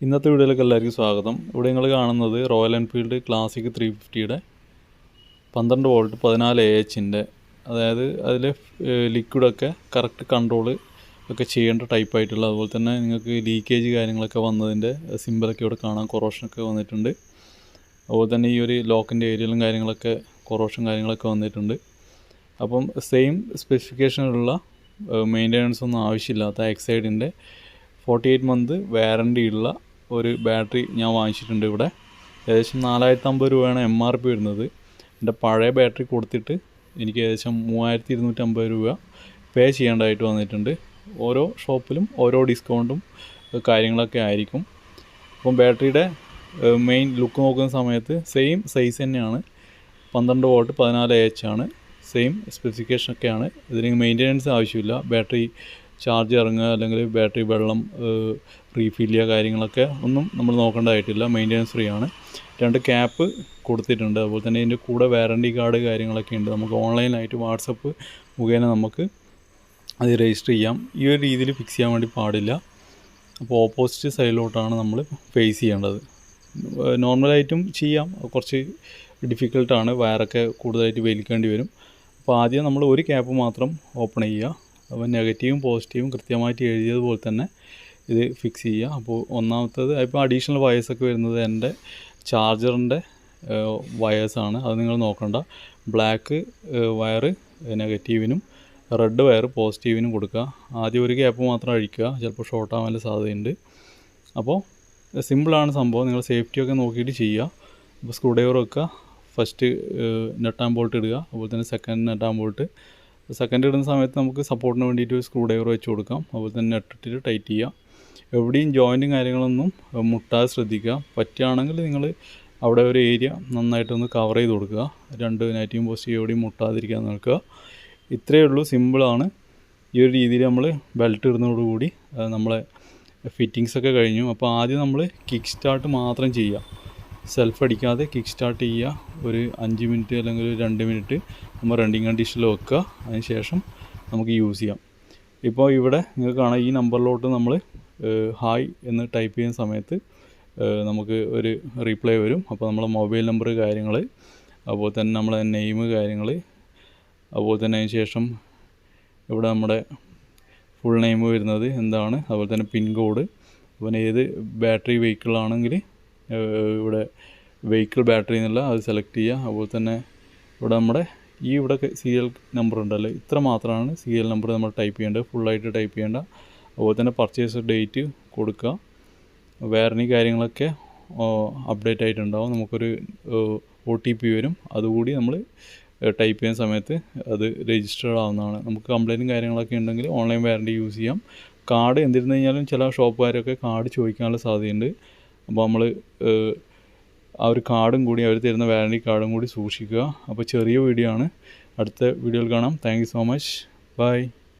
ഇന്നത്തെ വീഡിയോയിലേക്ക് എല്ലാവർക്കും സ്വാഗതം. ഇവിടെ നിങ്ങൾ കാണുന്നത് റോയൽ എൻഫീൽഡ് ക്ലാസിക് 350യുടെ 12 വോൾട്ട് 14 AHൻ്റെ, അതായത് അതിൽ ലിക്വിഡൊക്കെ കറക്റ്റ് കൺട്രോൾ ഒക്കെ ചെയ്യേണ്ട ടൈപ്പായിട്ടുള്ള, അതുപോലെ തന്നെ നിങ്ങൾക്ക് ലീക്കേജ് കാര്യങ്ങളൊക്കെ വന്നതിൻ്റെ സിമ്പിളൊക്കെ ഇവിടെ കാണാം. കൊറോഷനൊക്കെ വന്നിട്ടുണ്ട്. അതുപോലെ തന്നെ ഈ ഒരു ലോക്കിൻ്റെ ഏരിയയിലും കാര്യങ്ങളൊക്കെ കൊറോഷൻ കാര്യങ്ങളൊക്കെ വന്നിട്ടുണ്ട്. അപ്പം സെയിം സ്പെസിഫിക്കേഷനുള്ള മെയിൻ്റെനൻസ് ഒന്നും ആവശ്യമില്ലാത്ത എക്സൈഡിൻ്റെ 48 മന്ത് വാറണ്ടി ഉള്ള ഒരു ബാറ്ററി ഞാൻ വാങ്ങിച്ചിട്ടുണ്ട്. ഇവിടെ ഏകദേശം 4050 രൂപയാണ് MRP വരുന്നത്. എൻ്റെ പഴയ ബാറ്ററി കൊടുത്തിട്ട് എനിക്ക് ഏകദേശം 3250 രൂപ പേ ചെയ്യേണ്ടതായിട്ട് വന്നിട്ടുണ്ട്. ഓരോ ഷോപ്പിലും ഓരോ ഡിസ്കൗണ്ടും കാര്യങ്ങളൊക്കെ ആയിരിക്കും. അപ്പം ബാറ്ററിയുടെ മെയിൻ ലുക്ക് നോക്കുന്ന സമയത്ത് സെയിം സൈസ് തന്നെയാണ്. 12 വോൾട്ട് 14 AH ആണ്. സെയിം സ്പെസിഫിക്കേഷനൊക്കെയാണ്. ഇതിന് മെയിൻ്റെനൻസ് ആവശ്യമില്ല. ബാറ്ററി ചാർജ് ഇറങ്ങുക അല്ലെങ്കിൽ ബാറ്ററി വെള്ളം റീഫിൽ ചെയ്യുക കാര്യങ്ങളൊക്കെ ഒന്നും നമ്മൾ നോക്കേണ്ടതായിട്ടില്ല. മെയിൻ്റെനൻസ് ഫ്രീ ആണ്. 2 ക്യാപ്പ് കൊടുത്തിട്ടുണ്ട്. അതുപോലെ തന്നെ ഇതിൻ്റെ കൂടെ വാറണ്ടി കാർഡ് കാര്യങ്ങളൊക്കെ ഉണ്ട്. നമുക്ക് ഓൺലൈനായിട്ട് വാട്സപ്പ് മുഖേന നമുക്ക് അത് രജിസ്റ്റർ ചെയ്യാം. ഈ ഒരു രീതിയിൽ ഫിക്സ് ചെയ്യാൻ വേണ്ടി പാടില്ല. അപ്പോൾ ഓപ്പോസിറ്റ് സൈഡിലോട്ടാണ് നമ്മൾ ഫേസ് ചെയ്യേണ്ടത്. നോർമലായിട്ടും ചെയ്യാം, കുറച്ച് ഡിഫിക്കൽട്ടാണ്. വയറൊക്കെ കൂടുതലായിട്ട് വലിക്കേണ്ടി വരും. അപ്പോൾ ആദ്യം നമ്മൾ ഒരു ക്യാപ്പ് മാത്രം ഓപ്പൺ ചെയ്യുക. അപ്പോൾ നെഗറ്റീവും പോസിറ്റീവും കൃത്യമായിട്ട് എഴുതിയതുപോലെ തന്നെ ഇത് ഫിക്സ് ചെയ്യുക. അപ്പോൾ ഒന്നാമത്തേത് ഇപ്പോൾ അഡീഷണൽ വയേഴ്സൊക്കെ വരുന്നത് എൻ്റെ ചാർജറിൻ്റെ വയേഴ്സാണ്. അത് നിങ്ങൾ നോക്കണ്ട. ബ്ലാക്ക് വയർ നെഗറ്റീവിനും റെഡ് വയർ പോസിറ്റീവിനും കൊടുക്കുക. ആദ്യം ഒരു ക്യാപ്പ് മാത്രം അഴിക്കുക, ചിലപ്പോൾ ഷോർട്ട് ആവാനുള്ള സാധ്യതയുണ്ട്. അപ്പോൾ സിമ്പിളാണ് സംഭവം. നിങ്ങൾ സേഫ്റ്റിയൊക്കെ നോക്കിയിട്ട് ചെയ്യുക. അപ്പോൾ സ്ക്രൂ ഡ്രൈവർ വെക്കുക. ഫസ്റ്റ് നട്ട് ആൻഡ് ബോൾട്ട് ഇടുക. അതുപോലെ തന്നെ second nut and bolt. Second ഇടുന്ന സമയത്ത് നമുക്ക് സപ്പോർട്ടിന് വേണ്ടിയിട്ട് സ്ക്രൂ ഡ്രൈവർ വെച്ച് കൊടുക്കാം. അതുപോലെ തന്നെ നട്ടിട്ടിട്ട് ടൈറ്റ് ചെയ്യുക. എവിടെയും ജോയിൻറ്റും കാര്യങ്ങളൊന്നും മുട്ടാതെ ശ്രദ്ധിക്കുക. പറ്റുകയാണെങ്കിൽ നിങ്ങൾ അവിടെ ഒരു ഏരിയ നന്നായിട്ടൊന്ന് കവർ ചെയ്ത് കൊടുക്കുക. 2 നെഗറ്റീവും പോസിറ്റീവും എവിടെയും മുട്ടാതിരിക്കാൻ നോക്കുക. ഇത്രയേ ഉള്ളൂ, സിമ്പിളാണ്. ഈ ഒരു രീതിയിൽ നമ്മൾ ബെൽറ്റ് ഇടുന്നതോടുകൂടി നമ്മളെ ഫിറ്റിങ്സൊക്കെ കഴിഞ്ഞു. അപ്പോൾ ആദ്യം നമ്മൾ കിക്ക് സ്റ്റാർട്ട് മാത്രം ചെയ്യുക. സെൽഫ് അടിക്കാതെ കിക്ക് സ്റ്റാർട്ട് ചെയ്യുക. ഒരു 5 മിനിറ്റ് അല്ലെങ്കിൽ ഒരു 2 മിനിറ്റ് നമ്മൾ റണ്ണിങ് കണ്ടീഷനിൽ വെക്കുക. അതിന് ശേഷം നമുക്ക് യൂസ് ചെയ്യാം. ഇപ്പോൾ ഇവിടെ നിങ്ങൾക്ക് കാണാം, ഈ നമ്പറിലോട്ട് നമ്മൾ ഹായ് എന്ന് ടൈപ്പ് ചെയ്യുന്ന സമയത്ത് നമുക്ക് ഒരു റീപ്ലൈ വരും. അപ്പോൾ നമ്മളെ മൊബൈൽ നമ്പർ കാര്യങ്ങൾ, അതുപോലെ തന്നെ നമ്മളെ നെയിം കാര്യങ്ങൾ, അതുപോലെ തന്നെ അതിന് ശേഷം ഇവിടെ നമ്മുടെ ഫുൾ നെയിം വരുന്നത് എന്താണ്, അതുപോലെ തന്നെ പിൻ കോഡ്, അതുപോലെ ഏത് ബാറ്ററി വെഹിക്കിളാണെങ്കിൽ ഇവിടെ വെഹിക്കിൾ ബാറ്ററി എന്നുള്ള അത് സെലക്ട് ചെയ്യുക. അതുപോലെ തന്നെ ഇവിടെ നമ്മുടെ ഇവിടെ സീരിയൽ നമ്പർ ഉണ്ടല്ലോ, ഇത്ര മാത്രമാണ് സീരിയൽ നമ്പർ നമ്മൾ ടൈപ്പ് ചെയ്യേണ്ടത്. ഫുള്ളായിട്ട് ടൈപ്പ് ചെയ്യേണ്ട. അതുപോലെ തന്നെ പർച്ചേസ് ഡേറ്റ് കൊടുക്കുക. വാറണ്ടി കാര്യങ്ങളൊക്കെ അപ്ഡേറ്റ് ആയിട്ടുണ്ടാവും. നമുക്കൊരു OTP വരും. അതുകൂടി നമ്മൾ ടൈപ്പ് ചെയ്യുന്ന സമയത്ത് അത് രജിസ്റ്റേർഡ് ആവുന്നതാണ്. നമുക്ക് കംപ്ലയിൻറ്റും കാര്യങ്ങളൊക്കെ ഉണ്ടെങ്കിൽ ഓൺലൈൻ വാറണ്ടി യൂസ് ചെയ്യാം. കാർഡ് എന്തിരുന്നു കഴിഞ്ഞാലും ചില ഷോപ്പുകാരൊക്കെ കാർഡ് ചോദിക്കാനുള്ള സാധ്യതയുണ്ട്. അപ്പോൾ നമ്മൾ ആ ഒരു കാർഡും കൂടി, അവർ തരുന്ന വാറണ്ടി കാർഡും കൂടി സൂക്ഷിക്കുക. അപ്പോൾ ചെറിയ വീഡിയോ ആണ്. അടുത്ത വീഡിയോയിൽ കാണാം. Thank you so much. By.